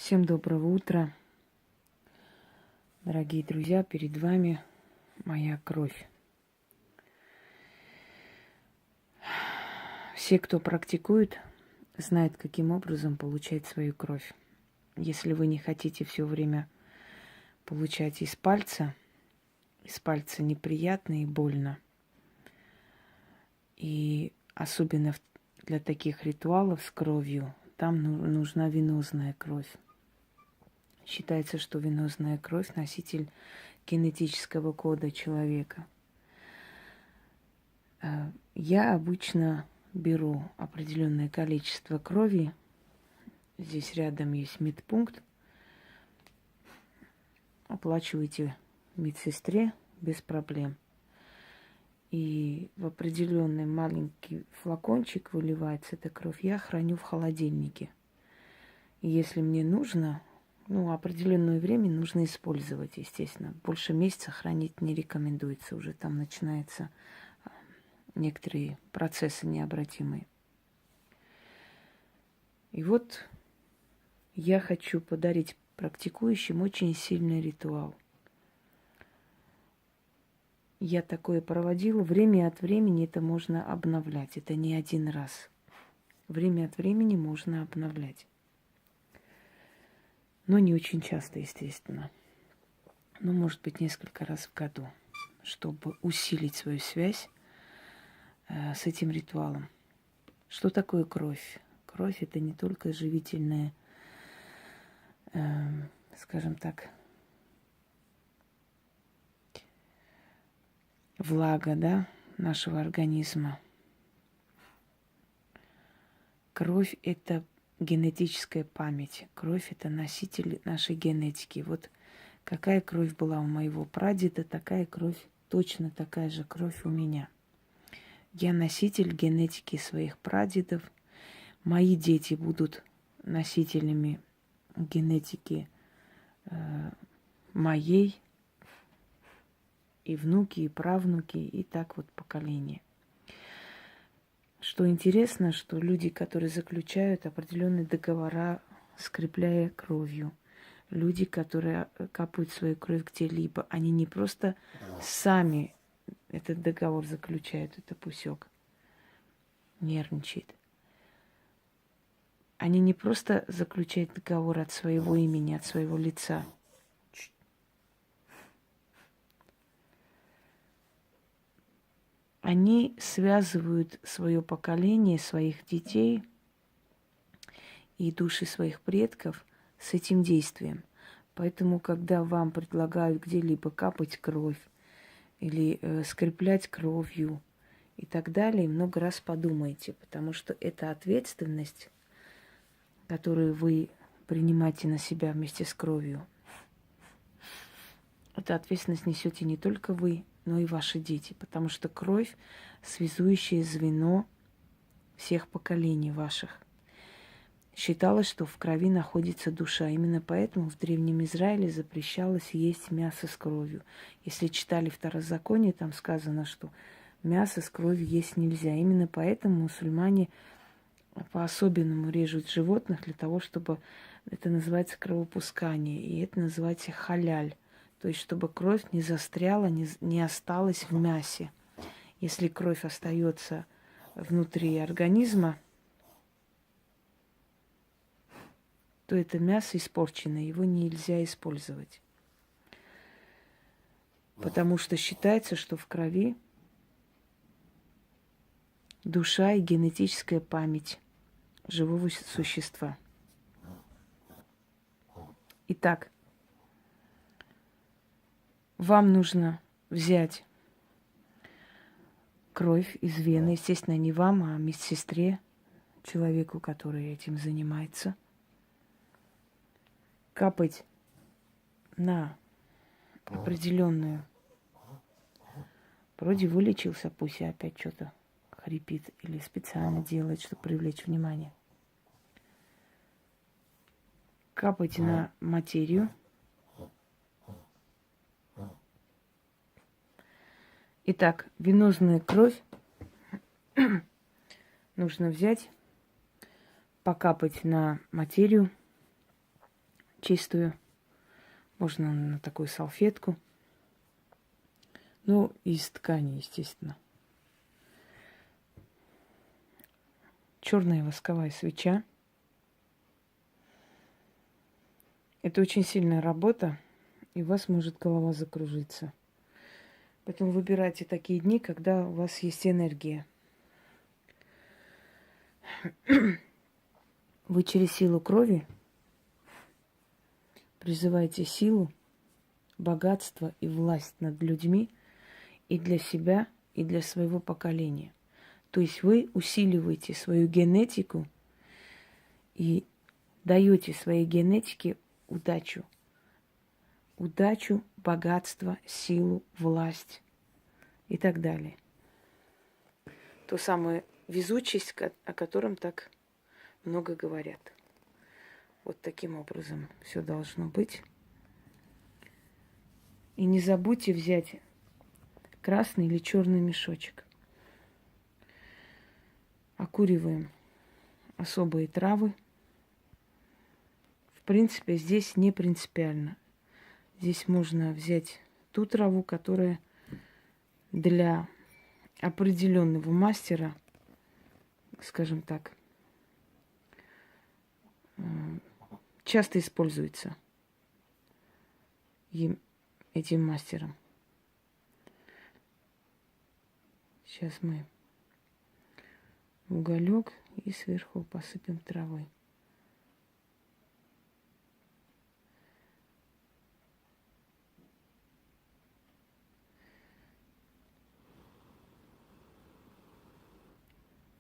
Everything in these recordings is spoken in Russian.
Всем доброго утра, дорогие друзья, перед вами моя кровь. Все, кто практикует, знают, каким образом получать свою кровь. Если вы не хотите все время получать из пальца неприятно и больно, и особенно для таких ритуалов с кровью, там нужна венозная кровь. Считается, что венозная кровь – носитель генетического кода человека. Я обычно беру определенное количество крови. Здесь рядом есть медпункт. Оплачиваете медсестре без проблем. И в определенный маленький флакончик выливается эта кровь. Я храню в холодильнике. И если мне нужно, определенное время нужно использовать, естественно. Больше месяца хранить не рекомендуется. Уже там начинаются некоторые процессы необратимые. И вот я хочу подарить практикующим очень сильный ритуал. Я такое проводила. Время от времени это можно обновлять. Это не один раз. Время от времени можно обновлять. Но не очень часто, естественно. Может быть, несколько раз в году, чтобы усилить свою связь с этим ритуалом. Что такое кровь? Кровь – это не только живительная, скажем так, влага, нашего организма. Кровь – это генетическая память. Кровь – это носитель нашей генетики. Вот какая кровь была у моего прадеда, такая кровь, точно такая же кровь у меня. Я носитель генетики своих прадедов. Мои дети будут носителями генетики моей, и внуки, и правнуки, и так вот поколение. Что интересно, что люди, которые заключают определенные договора, скрепляя кровью, люди, которые капают свою кровь где-либо, они не просто сами этот договор заключают, это пусек нервничает. Они не просто заключают договор от своего имени, от своего лица. Они связывают свое поколение, своих детей и души своих предков с этим действием. Поэтому, когда вам предлагают где-либо капать кровь или скреплять кровью и так далее, много раз подумайте, потому что это ответственность, которую вы принимаете на себя вместе с кровью. Эту ответственность несете не только вы, но и ваши дети, потому что кровь – связующее звено всех поколений ваших. Считалось, что в крови находится душа. Именно поэтому в Древнем Израиле запрещалось есть мясо с кровью. Если читали Второзаконие, там сказано, что мясо с кровью есть нельзя. Именно поэтому мусульмане по-особенному режут животных для того, чтобы это называется кровопускание, и это называется халяль. То есть, чтобы кровь не застряла, не осталась в мясе. Если кровь остается внутри организма, то это мясо испорчено, его нельзя использовать. Потому что считается, что в крови душа и генетическая память живого существа. Итак, вам нужно взять кровь из вены, естественно, не вам, а медсестре, человеку, который этим занимается, капать на определенную. Вроде вылечился, пусть и опять что-то хрипит или специально делает, чтобы привлечь внимание. Капайте на материю. Итак, венозную кровь нужно взять, покапать на материю чистую. Можно на такую салфетку. Ну, из ткани, естественно. Черная восковая свеча. Это очень сильная работа, и у вас может голова закружиться. Поэтому выбирайте такие дни, когда у вас есть энергия. Вы через силу крови призываете силу, богатство и власть над людьми и для себя, и для своего поколения. То есть вы усиливаете свою генетику и даете своей генетике удачу. Удачу, богатство, силу, власть и так далее. То самое везучесть, о котором так много говорят. Вот таким образом все должно быть. И не забудьте взять красный или черный мешочек. Окуриваем особые травы. В принципе, здесь не принципиально. Здесь можно взять ту траву, которая для определенного мастера, скажем так, часто используется этим мастером. Сейчас мы уголек и сверху посыпем травой.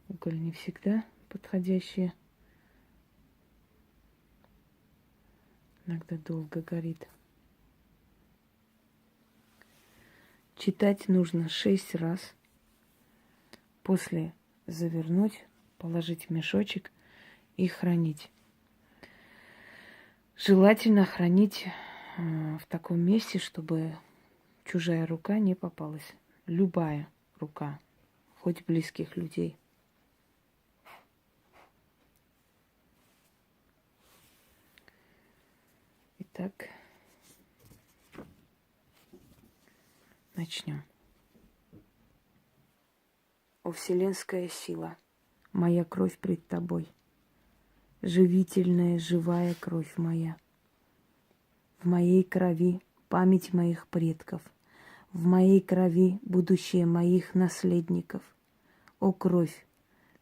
Уголь не всегда подходящий. Иногда долго горит. Читать нужно 6 раз. После завернуть, положить в мешочек и хранить. Желательно хранить в таком месте, чтобы чужая рука не попалась. Любая рука, хоть близких людей. Итак, начнем. О вселенская сила, моя кровь пред тобой, живительная, живая кровь моя. В моей крови память моих предков, в моей крови будущее моих наследников. О кровь,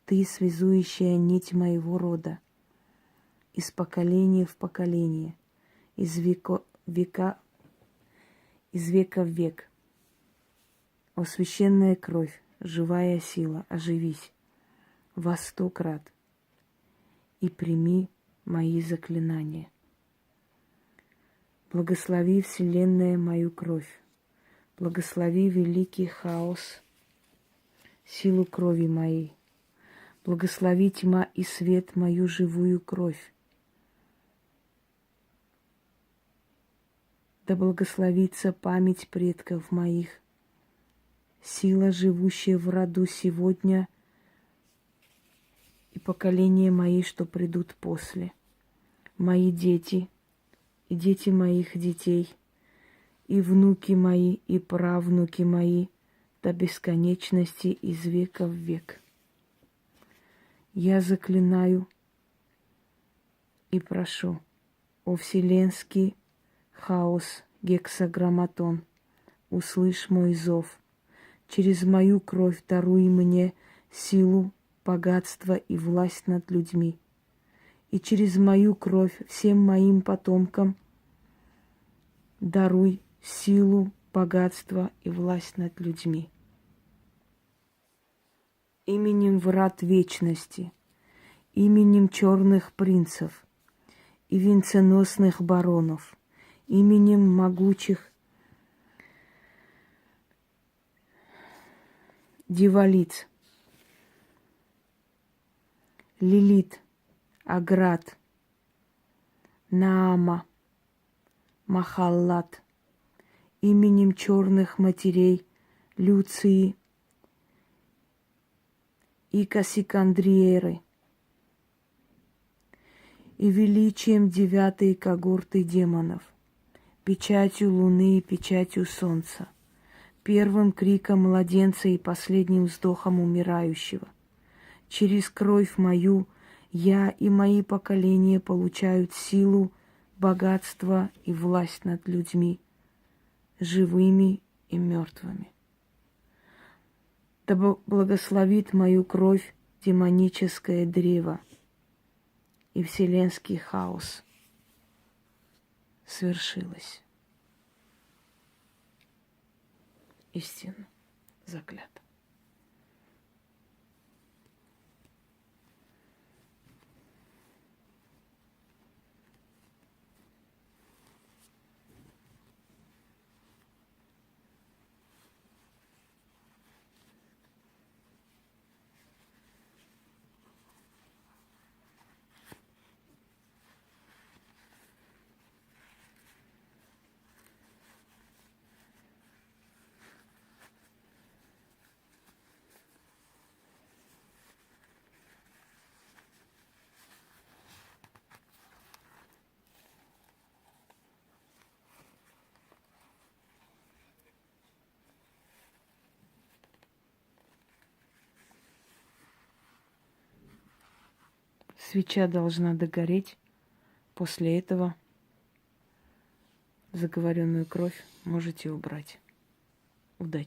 ты связующая нить моего рода, из поколения в поколение, из века в век. О священная кровь, живая сила, оживись во 100 крат и прими мои заклинания. Благослови, Вселенная, мою кровь, благослови великий хаос, силу крови моей, благослови тьма и свет мою живую кровь. Да благословится память предков моих, сила, живущая в роду сегодня, и поколения мои, что придут после. Мои дети и дети моих детей, и внуки мои, и правнуки мои до бесконечности из века в век. Я заклинаю и прошу, о вселенский хаос, гексаграмматон, услышь мой зов. Через мою кровь даруй мне силу, богатство и власть над людьми. И через мою кровь всем моим потомкам даруй силу, богатство и власть над людьми. Именем врат вечности, именем черных принцев и венценосных баронов, именем могучих дьяволиц, Лилит, Аград, Наама, Махаллат, именем черных матерей Люции и Кассикандриеры, и величием 9 когорты демонов, печатью луны и печатью солнца, первым криком младенца и последним вздохом умирающего. Через кровь мою я и мои поколения получают силу, богатство и власть над людьми, живыми и мертвыми. Да благословит мою кровь демоническое древо и вселенский хаос. Свершилось. Истина заклята. Свеча должна догореть. После этого заговоренную кровь можете убрать. Удачи!